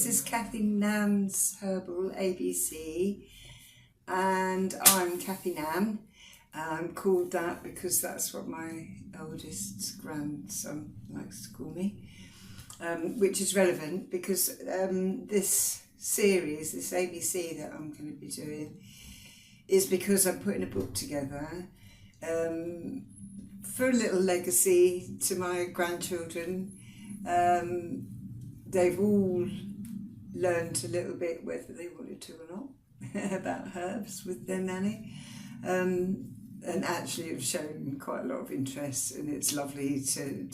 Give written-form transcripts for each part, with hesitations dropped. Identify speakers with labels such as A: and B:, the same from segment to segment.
A: this is Cathynan Herbal ABC, and I'm Cathynan. I'm called that because that's what my oldest grandson likes to call me, which is relevant because this series, this ABC that I'm going to be doing, is because I'm putting a book together for a little legacy to my grandchildren. They've all learned a little bit, whether they wanted to or not, about herbs with their nanny, and actually have shown quite a lot of interest, and it's lovely to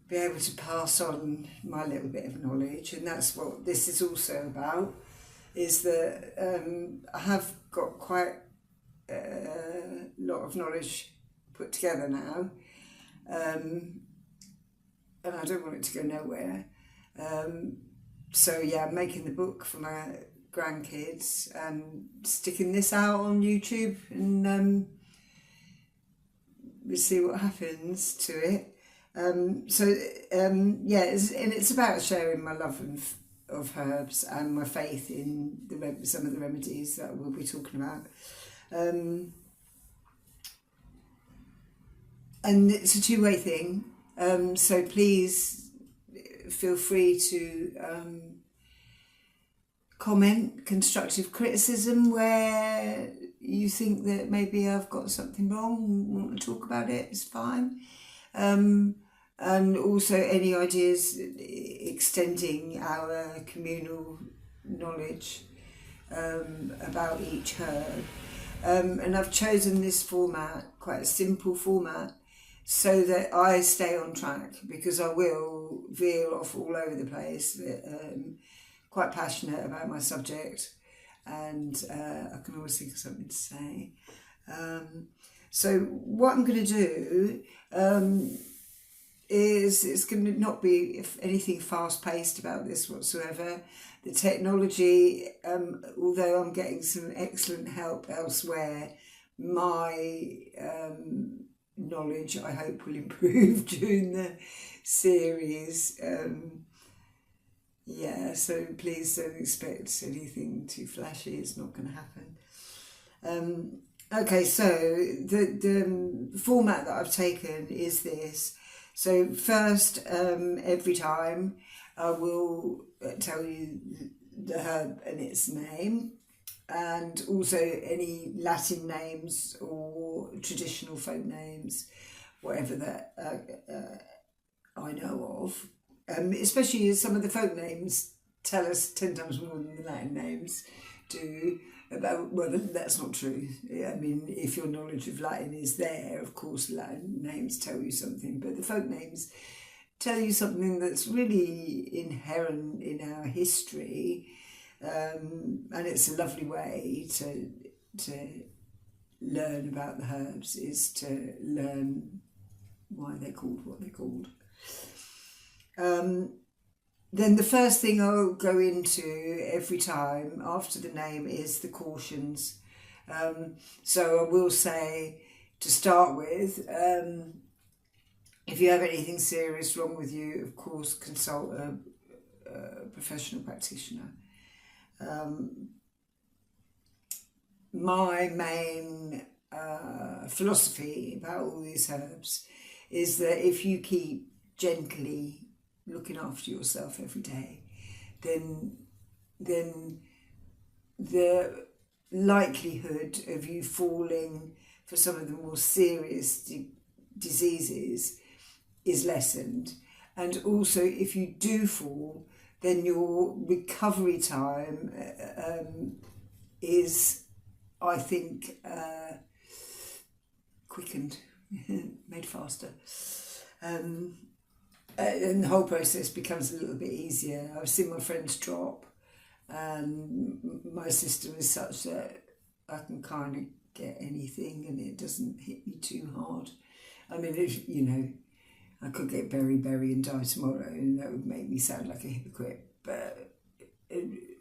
A: be able to pass on my little bit of knowledge. And that's what this is also about, is that I have got quite a lot of knowledge put together now, and I don't want it to go nowhere. So yeah, I'm making the book for my grandkids and sticking this out on YouTube, and we'll see what happens to it. Yeah, it's about sharing my love of herbs and my faith in some of the remedies that we'll be talking about. And it's a two-way thing. So please feel free to comment constructive criticism where you think that maybe I've got something wrong, want to talk about it, it's fine. And also any ideas extending our communal knowledge about each herb. And I've chosen this format, quite a simple format, so that I stay on track, because I will veer off all over the place. Quite passionate about my subject, and I can always think of something to say. So what I'm going to do is, it's going to not be, if anything, fast-paced about this whatsoever. The technology, although I'm getting some excellent help elsewhere, my knowledge, I hope, will improve during the series. Yeah, so please don't expect anything too flashy. It's not going to happen. Okay, so the format that I've taken is this. So first, every time I will tell you the herb and its name, and also any Latin names or traditional folk names, whatever that I know of. Especially as some of the folk names tell us 10 times more than the Latin names do. Well, that's not true. I mean, if your knowledge of Latin is there, of course Latin names tell you something, but the folk names tell you something that's really inherent in our history, and it's a lovely way to learn about the herbs, is to learn why they're called what they're called. Then the first thing I'll go into every time after the name is the cautions. So I will say, to start with, if you have anything serious wrong with you, of course consult a professional practitioner. My main philosophy about all these herbs is that if you keep gently looking after yourself every day, then the likelihood of you falling for some of the more serious diseases is lessened. And also, if you do fall, then your recovery time is, I think, quickened, made faster. And the whole process becomes a little bit easier. I've seen my friends drop, and my system is such that I can kind of get anything and it doesn't hit me too hard. I mean, if, you know, I could get berry and die tomorrow, and that would make me sound like a hypocrite. But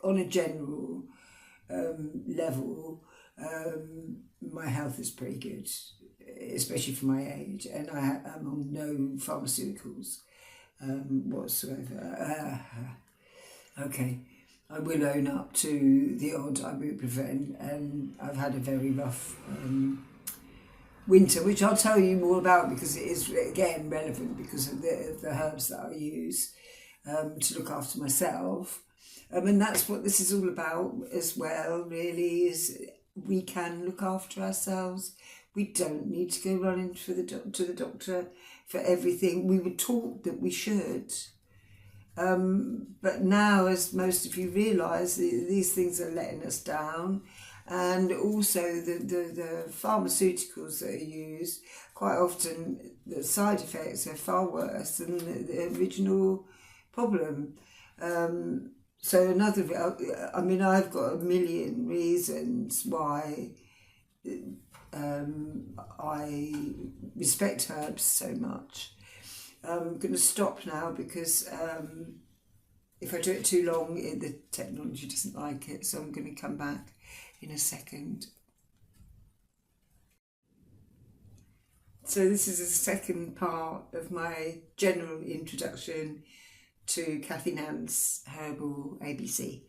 A: on a general level, my health is pretty good, especially for my age, and I'm on no pharmaceuticals whatsoever. Okay, I will own up to the odd ibuprofen, and I've had a very rough winter, which I'll tell you more about because it is again relevant because of the herbs that I use to look after myself. And that's what this is all about as well, really, is we can look after ourselves. We don't need to go running to the doctor for everything. We were taught that we should. But now, as most of you realise, these things are letting us down. And also the pharmaceuticals that are used, quite often the side effects are far worse than the original problem. So I've got a million reasons why I respect herbs so much. I'm going to stop now because if I do it too long, the technology doesn't like it. So I'm going to come back in a second. So this is the second part of my general introduction to Cathynan Herbal ABC.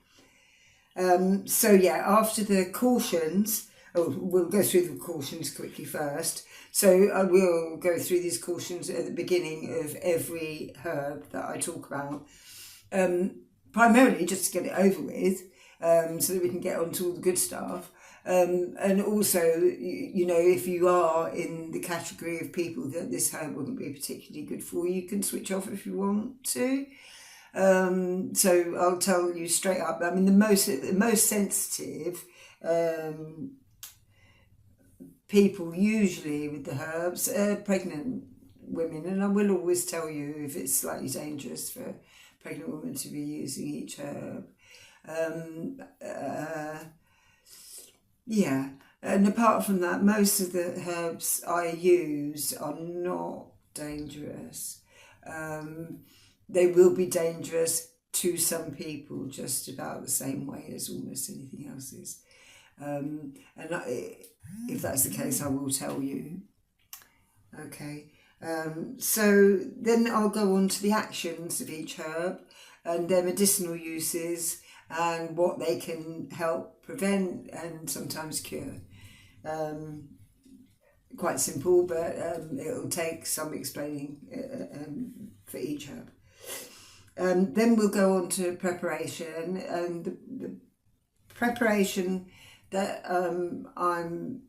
A: After the cautions, we'll go through the cautions quickly first. So I will go through these cautions at the beginning of every herb that I talk about, primarily just to get it over with, so that we can get on to all the good stuff. And also, if you are in the category of people that this herb wouldn't be particularly good for, you can switch off if you want to. So I'll tell you straight up. I mean, the most sensitive people usually with the herbs are pregnant women, and I will always tell you if it's slightly dangerous for a pregnant women to be using each herb. And apart from that, most of the herbs I use are not dangerous. They will be dangerous to some people just about the same way as almost anything else is. If that's the case, I will tell you. Okay, so then I'll go on to the actions of each herb and their medicinal uses and what they can help prevent and sometimes cure. Quite simple, but it'll take some explaining for each herb. Then we'll go on to preparation, and the preparation that I'm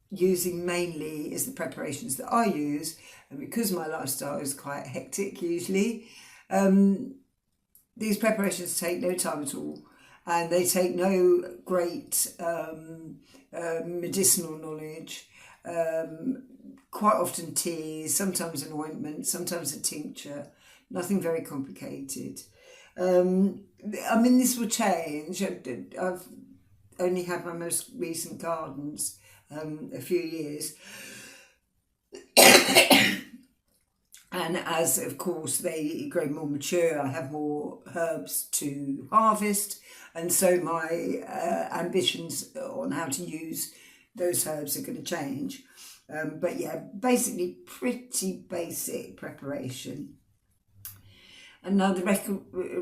A: using mainly is the preparations that I use, and because my lifestyle is quite hectic usually, these preparations take no time at all, and they take no great medicinal knowledge. Quite often teas, sometimes an ointment, sometimes a tincture, nothing very complicated. This will change. I've only had my most recent gardens a few years. And as, of course, they grow more mature, I have more herbs to harvest. And so my ambitions on how to use those herbs are going to change. Basically pretty basic preparation. And now the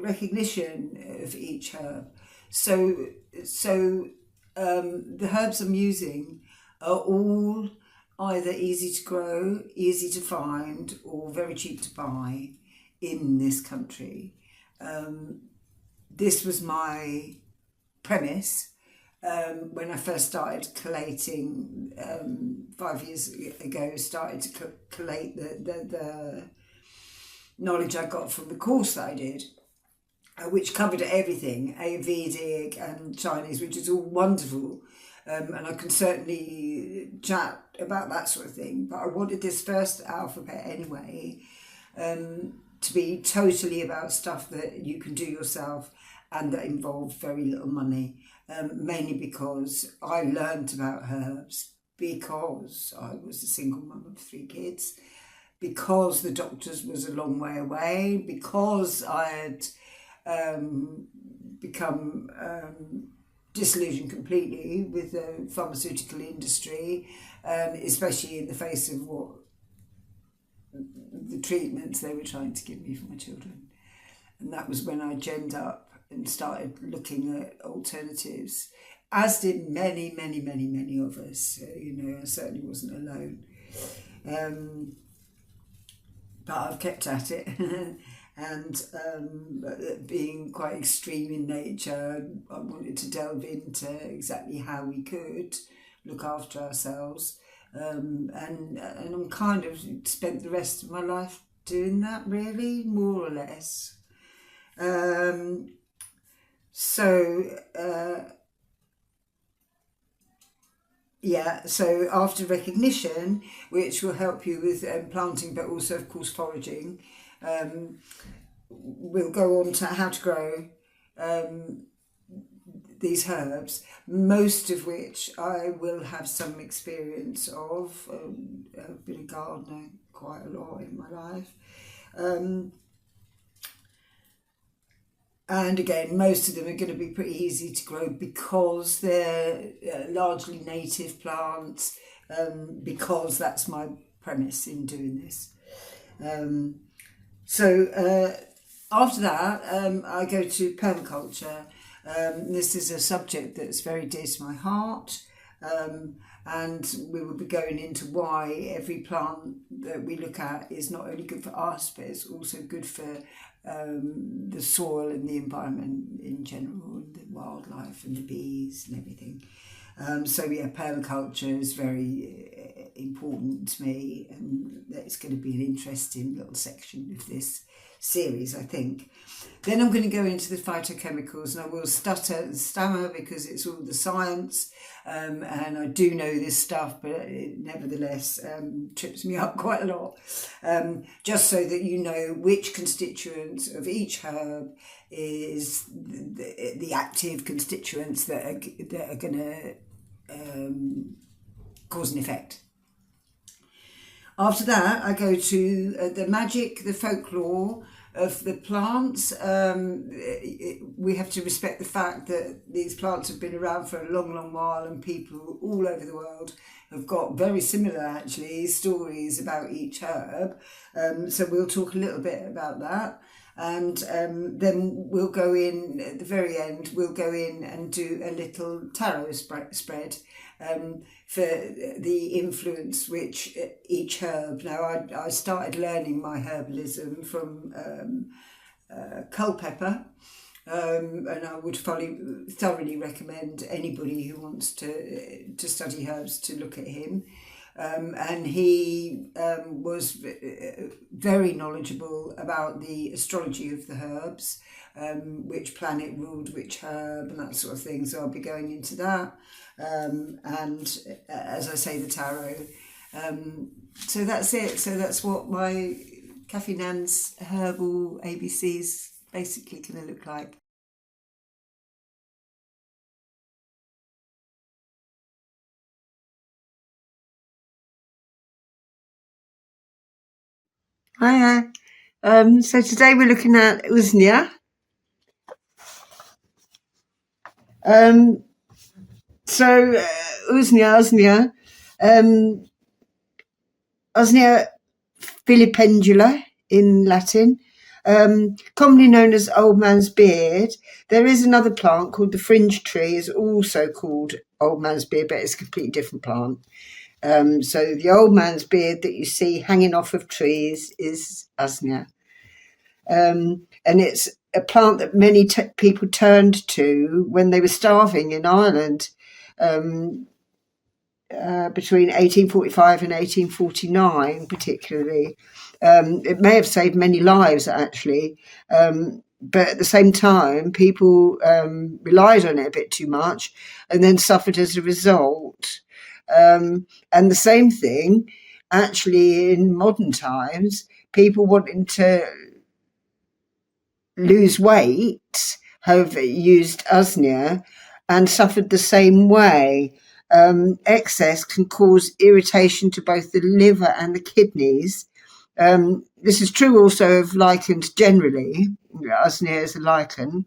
A: recognition of each herb. So the herbs I'm using are all either easy to grow, easy to find, or very cheap to buy in this country. This was my premise when I first started collating 5 years ago. Started to collate the knowledge I got from the course that I did, which covered everything, Ayurvedic and Chinese, which is all wonderful. And I can certainly chat about that sort of thing. But I wanted this first alphabet anyway to be totally about stuff that you can do yourself and that involve very little money. Mainly because I learned about herbs because I was a single mum of 3 kids, because the doctors was a long way away, because I had become disillusioned completely with the pharmaceutical industry, especially in the face of what the treatments they were trying to give me for my children. And that was when I genned up and started looking at alternatives, as did many, many, many, many of us. I certainly wasn't alone. But I've kept at it. And being quite extreme in nature, I wanted to delve into exactly how we could look after ourselves. And I'm kind of spent the rest of my life doing that, really, more or less. So after recognition, which will help you with planting, but also, of course, foraging, we'll go on to how to grow these herbs, most of which I will have some experience of. I've been a gardener quite a lot in my life. And again, most of them are going to be pretty easy to grow because they're largely native plants, because that's my premise in doing this. After that, I go to permaculture. This is a subject that's very dear to my heart, and we will be going into why every plant that we look at is not only good for us, but it's also good for the soil and the environment in general, and the wildlife and the bees and everything. Permaculture is very important to me, and it's going to be an interesting little section of this series, I think. Then I'm going to go into the phytochemicals, and I will stutter and stammer because it's all the science, and I do know this stuff, but it nevertheless trips me up quite a lot. Just so that you know which constituents of each herb is the active constituents that are going to cause an effect. After that, I go to the magic, the folklore of the plants. We have to respect the fact that these plants have been around for a long, long while, and people all over the world have got very similar, actually, stories about each herb. So we'll talk a little bit about that. And then we'll go in, at the very end, we'll go in and do a little tarot spread for the influence which each herb. Now, I started learning my herbalism from culpepper, and I would thoroughly recommend anybody who wants to study herbs to look at him. And he was very knowledgeable about the astrology of the herbs, which planet ruled which herb and that sort of thing. So I'll be going into that. And as I say, the tarot. So that's it. So that's what my Catthynan's Herbal ABC's basically going to look like. Hiya. So today we're looking at Usnea. Usnea filipendula in Latin, commonly known as old man's beard. There is another plant called the fringe tree, is also called old man's beard, but it's a completely different plant. So the old man's beard that you see hanging off of trees is Usnea. And it's a plant that many people turned to when they were starving in Ireland between 1845 and 1849 particularly. It may have saved many lives, actually, but at the same time people relied on it a bit too much and then suffered as a result. And the same thing actually in modern times, people wanting to lose weight have used Usnea and suffered the same way. Excess can cause irritation to both the liver and the kidneys. This is true also of lichens generally. Usnea is a lichen.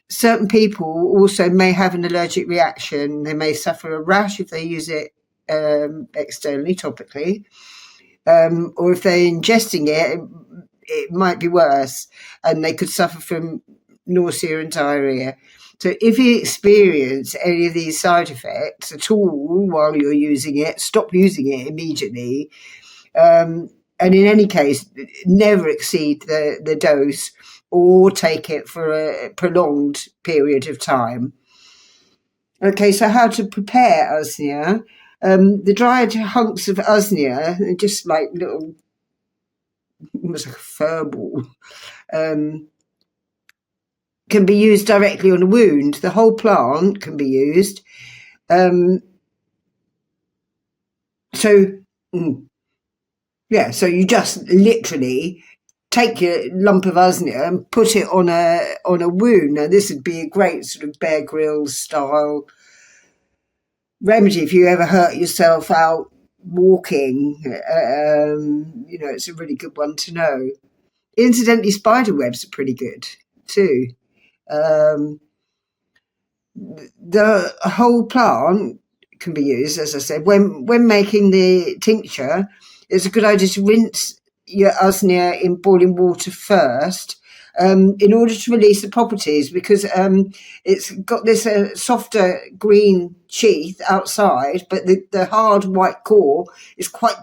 A: Certain people also may have an allergic reaction. They may suffer a rash if they use it externally, topically, or if they're ingesting it, it might be worse, and they could suffer from nausea and diarrhea. So if you experience any of these side effects at all while you're using it, stop using it immediately. And in any case, never exceed the dose or take it for a prolonged period of time. Okay, so how to prepare Usnea. The dried hunks of Usnea are just like little, almost like a fur ball, can be used directly on a wound. The whole plant can be used. So you just literally take your lump of Usnea and put it on a wound. Now, this would be a great sort of Bear Grylls style remedy if you ever hurt yourself out walking. It's a really good one to know. Incidentally, spider webs are pretty good too. The whole plant can be used, as I said. When making the tincture, it's a good idea to rinse your Usnea in boiling water first, in order to release the properties, because it's got this softer green sheath outside, but the hard white core is quite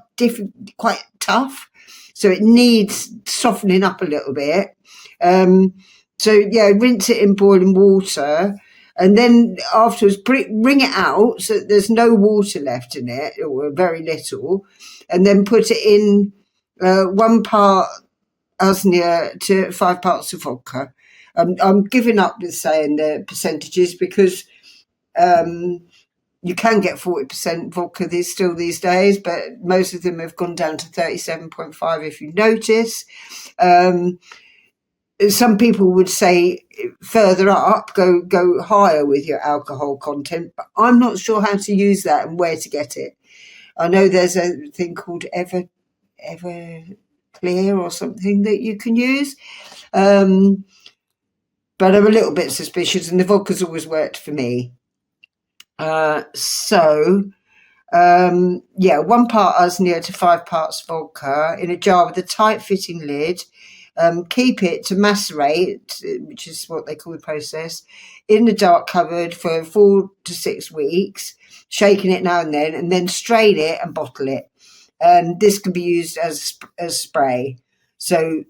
A: tough, so it needs softening up a little bit. Rinse it in boiling water, and then afterwards wring it out so that there's no water left in it, or very little, and then put it in 1 part Usnea to 5 parts of vodka. I'm giving up with saying the percentages because you can get 40% vodka these days, but most of them have gone down to 37.5 if you notice. Some people would say further up, go higher with your alcohol content, but I'm not sure how to use that and where to get it. I know there's a thing called Ever Clear or something that you can use, but I'm a little bit suspicious, and the vodka's always worked for me. 1 part Usnea to 5 parts vodka in a jar with a tight fitting lid. Keep it to macerate, which is what they call the process, in the dark cupboard for 4 to 6 weeks, shaking it now and then strain it and bottle it. This can be used as spray. So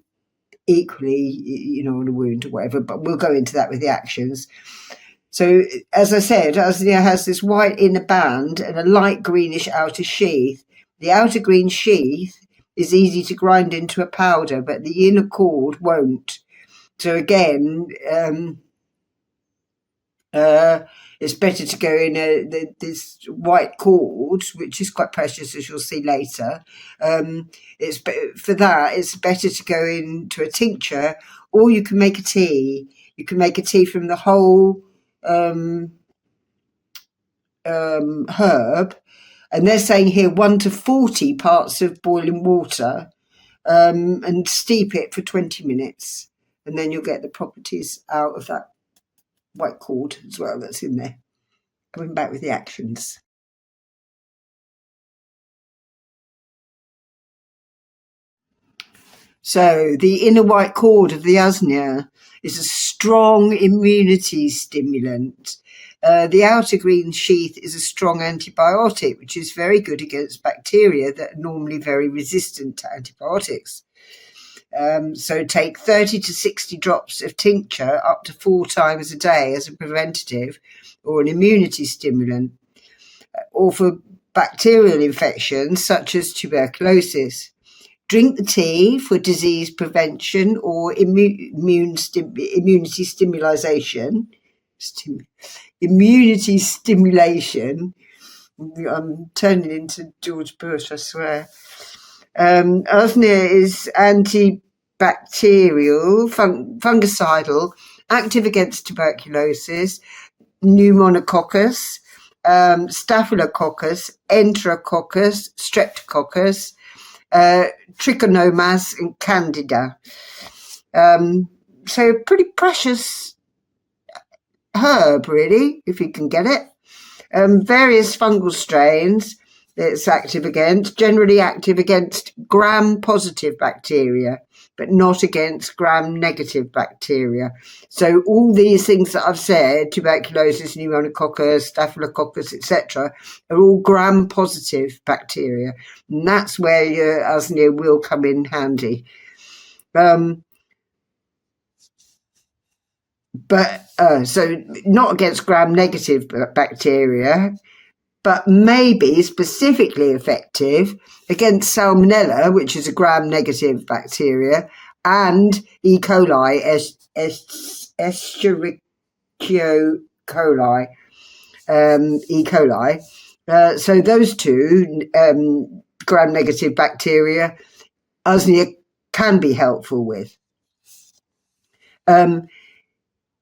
A: equally, on a wound or whatever, but we'll go into that with the actions. So, as I said, Usnea has this white inner band and a light greenish outer sheath. The outer green sheath is easy to grind into a powder, but the inner cord won't. So again, it's better to go in this white cord, which is quite precious, as you'll see later. It's better to go into a tincture, or you can make a tea. You can make a tea from the whole herb, and they're saying here 1 to 40 parts of boiling water, and steep it for 20 minutes, and then you'll get the properties out of that white cord as well that's in there. Coming back with the actions. So the inner white cord of the Usnea is a strong immunity stimulant. The outer green sheath is a strong antibiotic, which is very good against bacteria that are normally very resistant to antibiotics. So take 30 to 60 drops of tincture up to 4 times a day as a preventative or an immunity stimulant, or for bacterial infections such as tuberculosis. Drink the tea for disease prevention or immunity stimulation. Immunity stimulation. I'm turning into George Bush, I swear. Usnea is antibacterial, fungicidal, active against tuberculosis, pneumococcus, staphylococcus, enterococcus, streptococcus, trichomonas, and candida. So pretty precious herb, really, if you can get it. Various fungal strains it's active against, generally active against gram-positive bacteria,
B: but not against gram-negative bacteria. So all these things that I've said, tuberculosis, pneumococcus, staphylococcus, etc., are all gram-positive bacteria. And that's where your Usnea will come in handy. So not against gram-negative bacteria, but maybe specifically effective against Salmonella, which is a gram-negative bacteria, and E. coli, Escherichia coli, E. coli. So those two gram-negative bacteria, Usnea can be helpful with.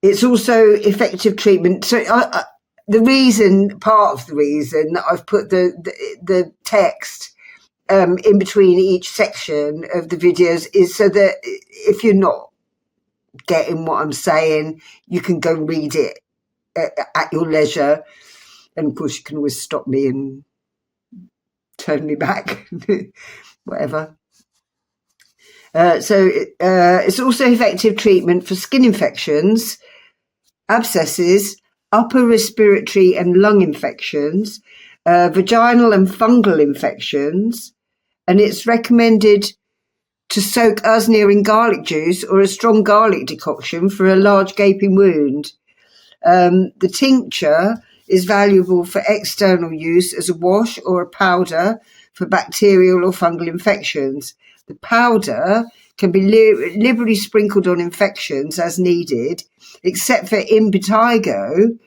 B: It's also effective treatment. So part of the reason that I've put the text in between each section of the videos is so that if you're not getting what I'm saying, you can go read it at your leisure. And of course, you can always stop me and turn me back, whatever. So it's also effective treatment for skin infections, abscesses, upper respiratory and lung infections, vaginal and fungal infections, and it's recommended to soak Usnea in garlic juice or a strong garlic decoction for a large gaping wound. The tincture is valuable for external use as a wash or a powder for bacterial or fungal infections. The powder can be liberally sprinkled on infections as needed, except for impetigo,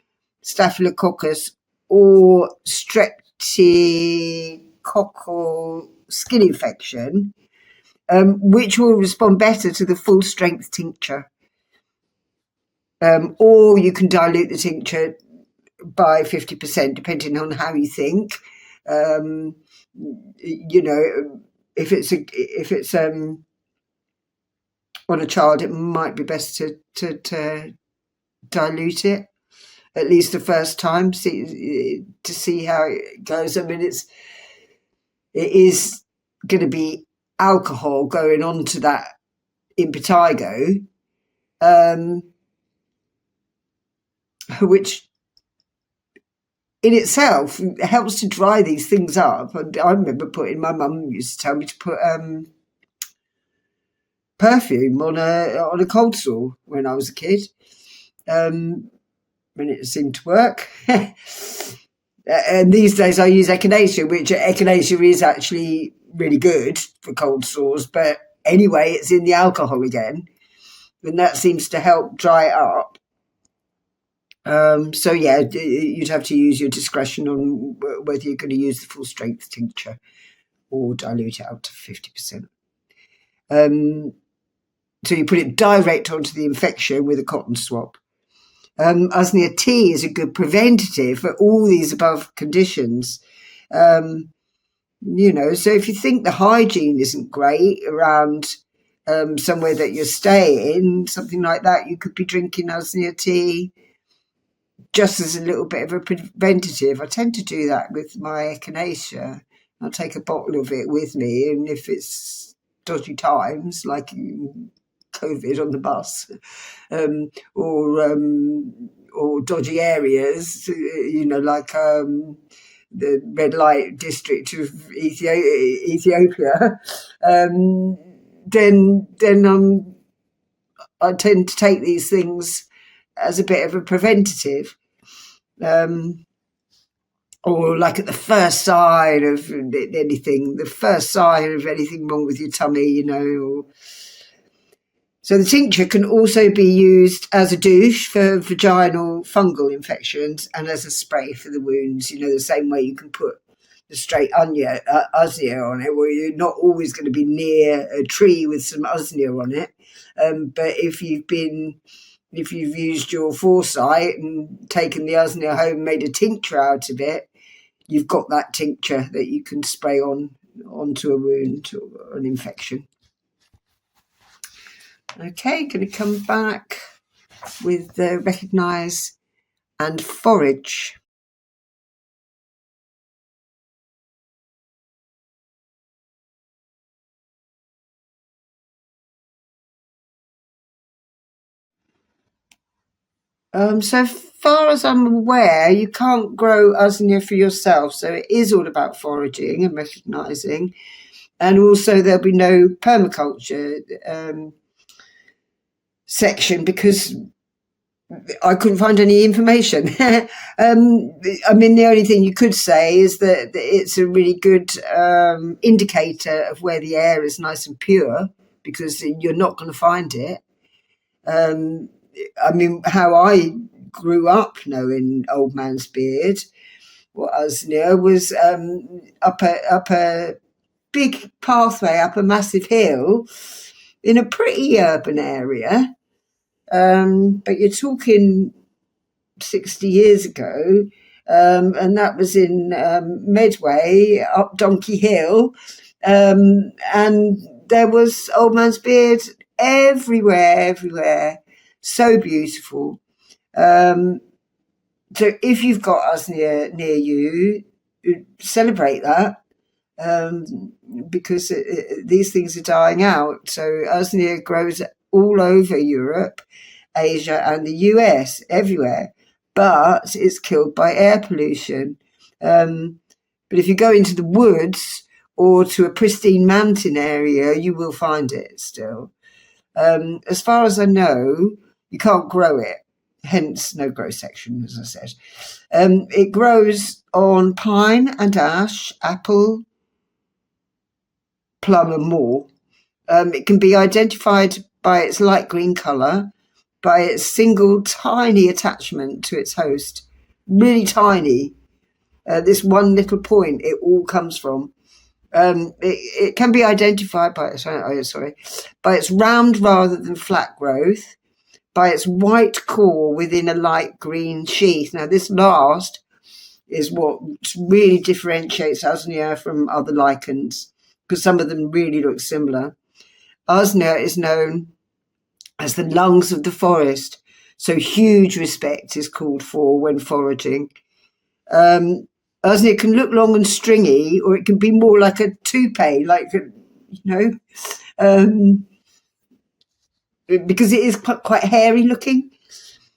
B: staphylococcus, or streptococcal skin infection, which will respond better to the full strength tincture. Or you can dilute the tincture by 50%, depending on how you think. If it's on a child, it might be best to dilute it at least the first time, to see how it goes. I mean, it is going to be alcohol going on to that impetigo, which in itself helps to dry these things up. I remember my mum used to tell me to put perfume on a cold sore when I was a kid, when it seemed to work. And these days I use echinacea, which echinacea is actually really good for cold sores. But anyway, it's in the alcohol again, and that seems to help dry it up. So yeah, you'd have to use your discretion on whether you're going to use the full strength tincture or dilute it up to 50%. So you put it direct onto the infection with a cotton swab. Usnea tea is a good preventative for all these above conditions. So if you think the hygiene isn't great around somewhere that you're staying, something like that, you could be drinking Usnea tea just as a little bit of a preventative. I tend to do that with my echinacea. I'll take a bottle of it with me, and if it's dodgy times, like COVID on the bus, or dodgy areas, like the red light district of Ethiopia, then I tend to take these things as a bit of a preventative. Or like at the first sign of anything wrong with your tummy, So the tincture can also be used as a douche for vaginal fungal infections and as a spray for the wounds, the same way you can put the straight Usnea on it, where you're not always going to be near a tree with some Usnea on it. But if you've used your foresight and taken the Usnea home and made a tincture out of it, you've got that tincture that you can spray onto a wound or an infection. Okay, going to come back with Recognise and Forage. So far as I'm aware, you can't grow Usnea for yourself. So it is all about foraging and recognising. And also there'll be no permaculture section because I couldn't find any information. I mean, the only thing you could say is that it's a really good indicator of where the air is nice and pure, because you're not going to find it. I mean, how I grew up knowing Old Man's Beard, what Usnea was up a big pathway up a massive hill in a pretty urban area. But you're talking 60 years ago, and that was in Medway, up Donkey Hill, and there was Old Man's Beard everywhere. So beautiful. So if you've got Usnea near you, celebrate that, because these things are dying out. So Usnea grows all over Europe, Asia and the US, everywhere, but it's killed by air pollution. But if you go into the woods or to a pristine mountain area, you will find it still. As far as I know, you can't grow it, hence no grow section, as I said. It grows on pine and ash, apple, plum and more. It can be identified by its light green colour, by its single tiny attachment to its host, really tiny. This one little point it all comes from. It can be identified by by its round rather than flat growth, by its white core within a light green sheath. Now, this last is what really differentiates Usnea from other lichens, because some of them really look similar. Usnea is known as the lungs of the forest, so huge respect is called for when foraging. Usnea can look long and stringy, or it can be more like a toupee, because it is quite hairy looking.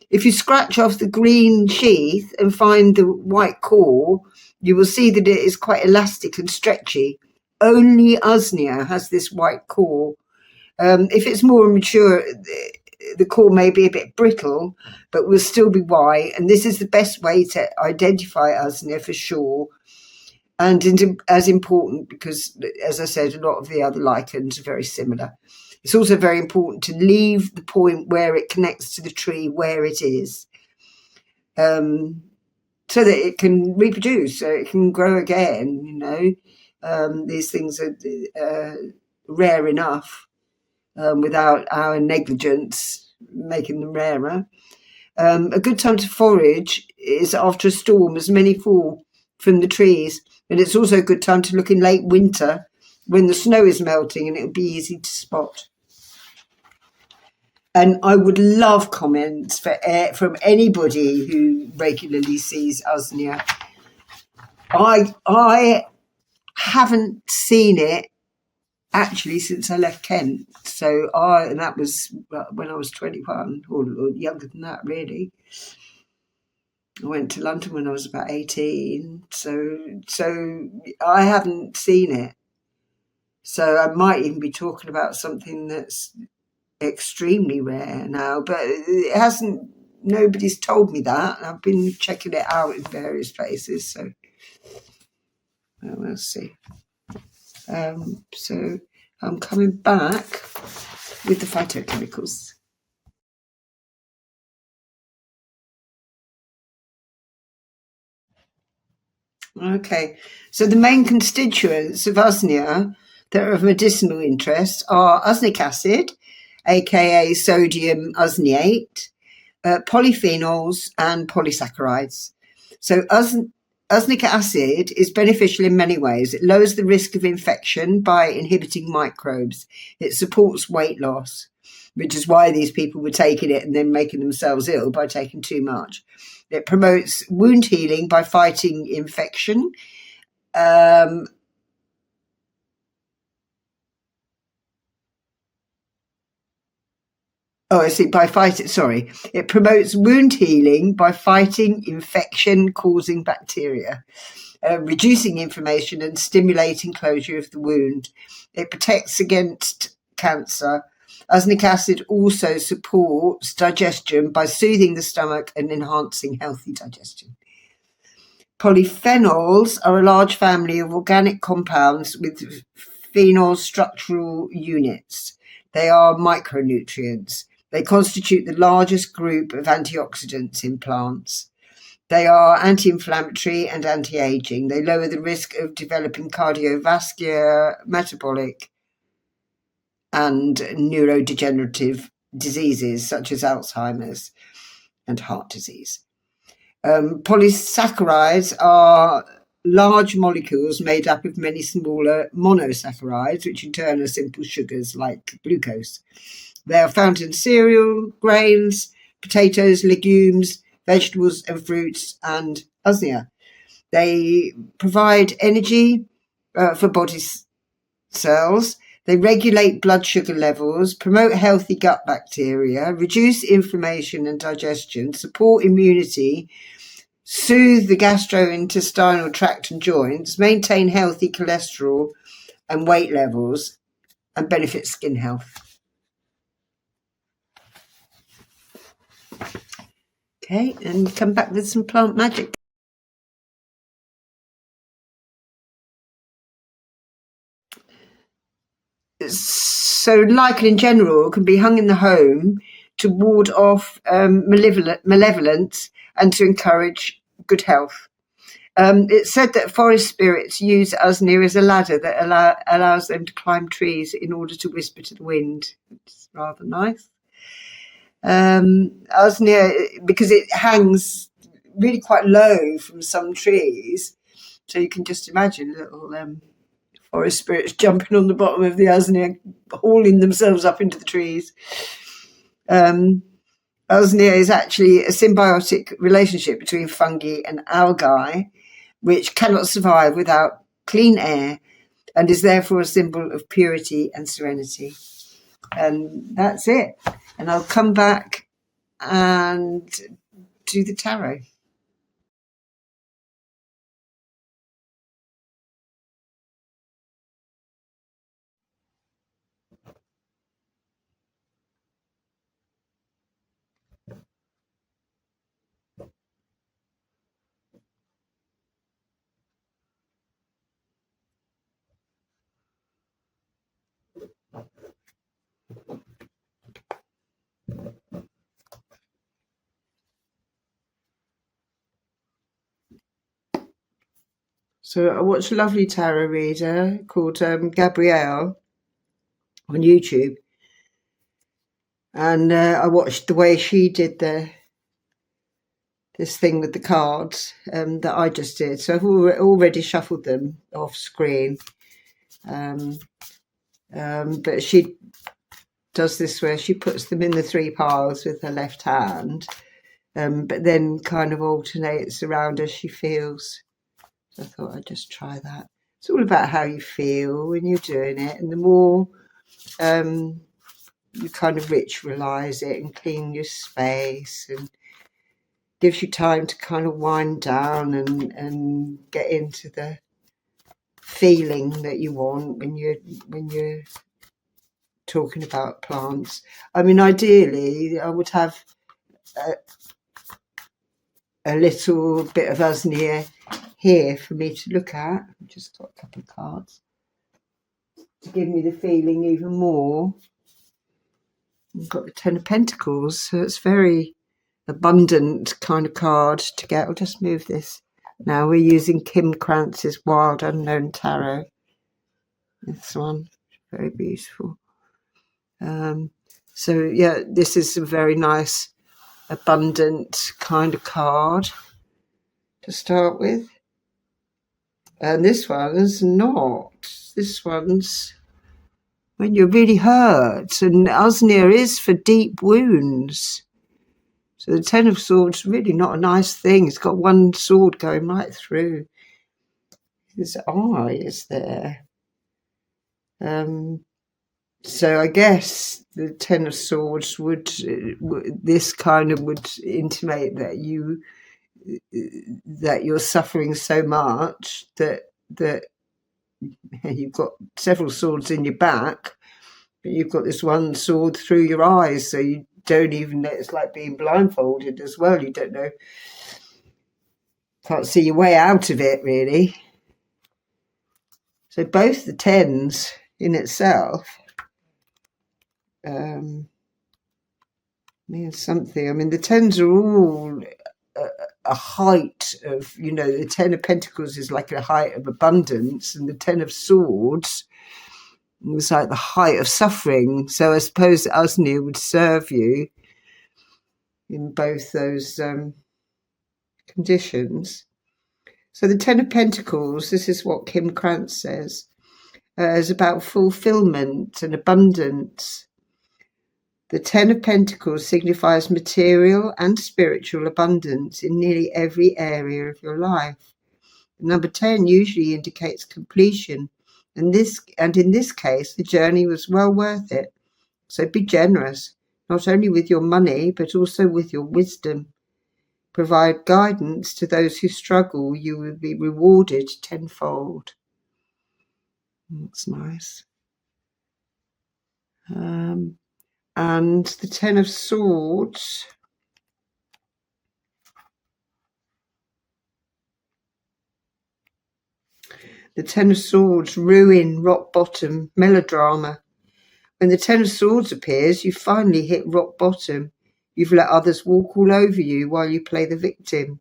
B: If you scratch off the green sheath and find the white core, you will see that it is quite elastic and stretchy. Only Usnea has this white core. If it's more mature, the core may be a bit brittle, but will still be white. And this is the best way to identify Usnea for sure. And as important because, as I said, a lot of the other lichens are very similar. It's also very important to leave the point where it connects to the tree where it is, so that it can reproduce, so it can grow again. These things are rare enough without our negligence making them rarer. A good time to forage is after a storm, as many fall from the trees. And it's also a good time to look in late winter when the snow is melting and it'll be easy to spot. And I would love comments from anybody who regularly sees Usnea. I haven't seen it actually since I left Kent. And that was when I was 21, or younger than that, really. I went to London when I was about 18, so I haven't seen it. So I might even be talking about something that's extremely rare now, but it hasn't. Nobody's told me that. I've been checking it out in various places, so we'll see. So I'm coming back with the phytochemicals. Okay, so the main constituents of Usnea that are of medicinal interest are usnic acid, aka sodium usneate, polyphenols, and polysaccharides. So usnic acid is beneficial in many ways. It lowers the risk of infection by inhibiting microbes. It supports weight loss, which is why these people were taking it and then making themselves ill by taking too much. It promotes wound healing by fighting infection. Oh, I see. It promotes wound healing by fighting infection-causing bacteria, reducing inflammation and stimulating closure of the wound. It protects against cancer. Usnea acid also supports digestion by soothing the stomach and enhancing healthy digestion. Polyphenols are a large family of organic compounds with phenol structural units. They are micronutrients. They constitute the largest group of antioxidants in plants. They are anti-inflammatory and anti-aging. They lower the risk of developing cardiovascular, metabolic, and neurodegenerative diseases such as Alzheimer's and heart disease. Polysaccharides are large molecules made up of many smaller monosaccharides, which in turn are simple sugars like glucose. They are found in cereal, grains, potatoes, legumes, vegetables and fruits, and Usnea. They provide energy for body cells. They regulate blood sugar levels, promote healthy gut bacteria, reduce inflammation and digestion, support immunity, soothe the gastrointestinal tract and joints, maintain healthy cholesterol and weight levels, and benefit skin health. Okay, and come back with some plant magic. So lichen in general can be hung in the home to ward off malevolence and to encourage good health. It's said that forest spirits use Usnea as a ladder that allows them to climb trees in order to whisper to the wind. It's rather nice. Usnea, because it hangs really quite low from some trees, so you can just imagine little forest spirits jumping on the bottom of the Usnea, hauling themselves up into the trees. Usnea is actually a symbiotic relationship between fungi and algae, which cannot survive without clean air and is therefore a symbol of purity and serenity. And that's it. And I'll come back and do the tarot. So I watched a lovely tarot reader called Gabrielle on YouTube, and I watched the way she did this thing with the cards that I just did. So I've already shuffled them off screen, but she does this where she puts them in the 3 piles with her left hand, but then kind of alternates around as she feels. So I thought I'd just try that. It's all about how you feel when you're doing it, and the more you kind of ritualize it and clean your space, and gives you time to kind of wind down and get into the feeling that you want when you're talking about plants. I mean, ideally, I would have a little bit of Usnea here for me to look at. I've just got a couple of cards to give me the feeling even more. I've got the 10 of Pentacles, so it's very abundant kind of card to get. I'll just move this. Now we're using Kim Krantz's Wild Unknown Tarot. This one, very beautiful. So yeah, this is a very nice, abundant kind of card to start with. And this one's not. This one's when you're really hurt, and Usnea is for deep wounds. So the 10 of Swords, really not a nice thing. It's got one sword going right through his eye, is there. So I guess the Ten of Swords would this kind of would intimate that you're suffering so much that you've got several swords in your back, but you've got this one sword through your eyes, so you don't even know. It's like being blindfolded as well. You don't know, can't see your way out of it really. So both the tens in itself means something. I mean, the tens are all a height of, the Ten of Pentacles is like a height of abundance, and the Ten of Swords was like the height of suffering. So I suppose Usnea would serve you in both those conditions. So the Ten of Pentacles, this is what Kim Krantz says, is about fulfillment and abundance. The Ten of Pentacles signifies material and spiritual abundance in nearly every area of your life. Number 10 usually indicates completion, and in this case, the journey was well worth it. So be generous, not only with your money, but also with your wisdom. Provide guidance to those who struggle. You will be rewarded tenfold. That's nice. And the Ten of Swords, ruin, rock bottom, melodrama. When the Ten of Swords appears, you finally hit rock bottom. You've let others walk all over you while you play the victim.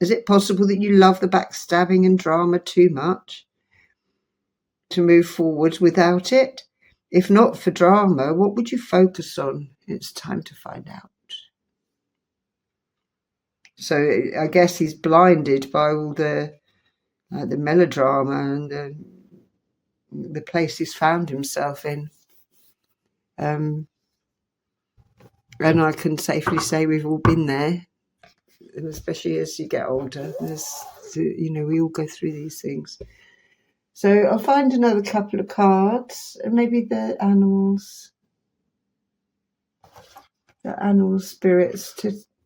B: Is it possible that you love the backstabbing and drama too much to move forward without it? If not for drama, what would you focus on? It's time to find out. So I guess he's blinded by all the melodrama and the place he's found himself in. And I can safely say we've all been there, and especially as you get older. We all go through these things. So I'll find another couple of cards, and maybe the animals spirits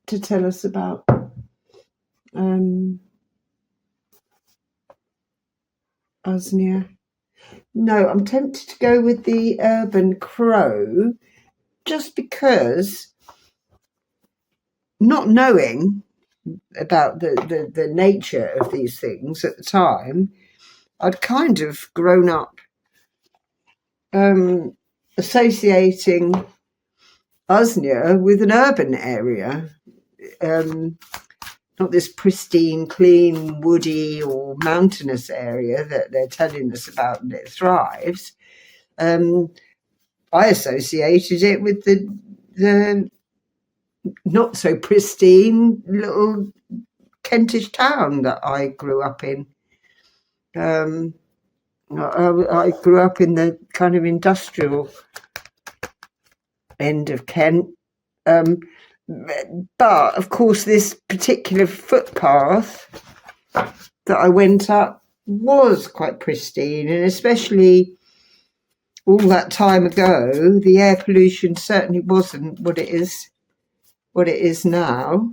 B: to tell us about Usnea. No, I'm tempted to go with the urban crow, just because, not knowing about the nature of these things at the time, I'd kind of grown up associating Usnea with an urban area, not this pristine, clean, woody or mountainous area that they're telling us about and it thrives. I associated it with the not so pristine little Kentish town that I grew up in. I grew up in the kind of industrial end of Kent. But, of course, this particular footpath that I went up was quite pristine, and especially all that time ago, the air pollution certainly wasn't what it is now.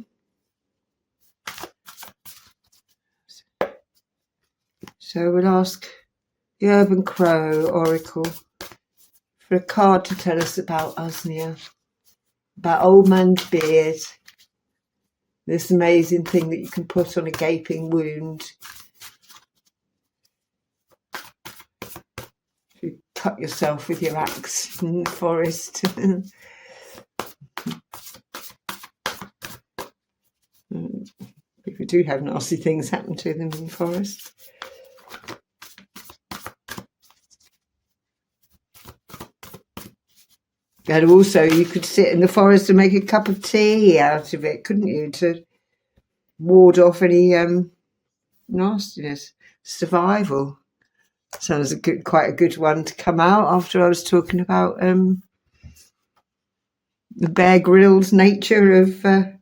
B: So we'll ask the Urban Crow Oracle for a card to tell us about Usnea, about Old Man's Beard, this amazing thing that you can put on a gaping wound. If you cut yourself with your axe in the forest. People do have nasty things happen to them in the forest. And also you could sit in the forest and make a cup of tea out of it, couldn't you, to ward off any nastiness. Survival sounds quite a good one to come out after I was talking about the Bear Grylls nature of the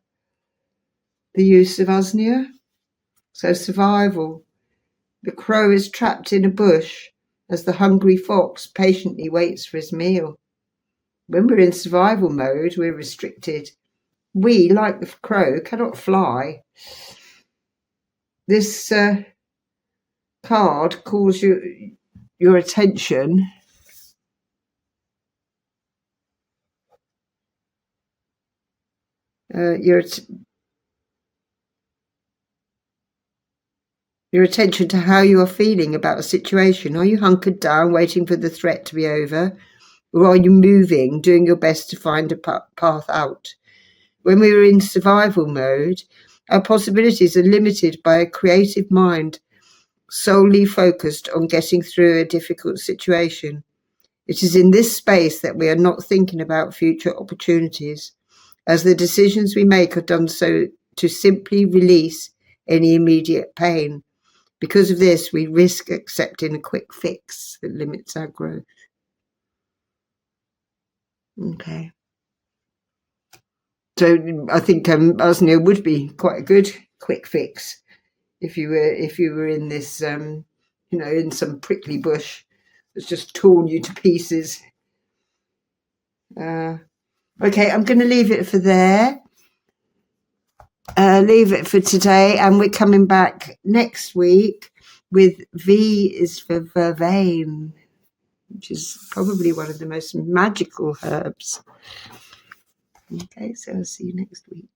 B: use of Usnea. So survival. The crow is trapped in a bush as the hungry fox patiently waits for his meal. When we're in survival mode, we're restricted. We, like the crow, cannot fly. This card calls your attention your attention to how you are feeling about a situation. Are you hunkered down, waiting for the threat to be over? Or are you moving, doing your best to find a path out? When we are in survival mode, our possibilities are limited by a creative mind solely focused on getting through a difficult situation. It is in this space that we are not thinking about future opportunities, as the decisions we make are done so to simply release any immediate pain. Because of this, we risk accepting a quick fix that limits our growth. Okay. So I think Usnea would be quite a good quick fix if you were in this, in some prickly bush that's just torn you to pieces. Okay, I'm going to leave it for there. Leave it for today, and we're coming back next week with V is for vervain, which is probably one of the most magical herbs. Okay, so I'll see you next week.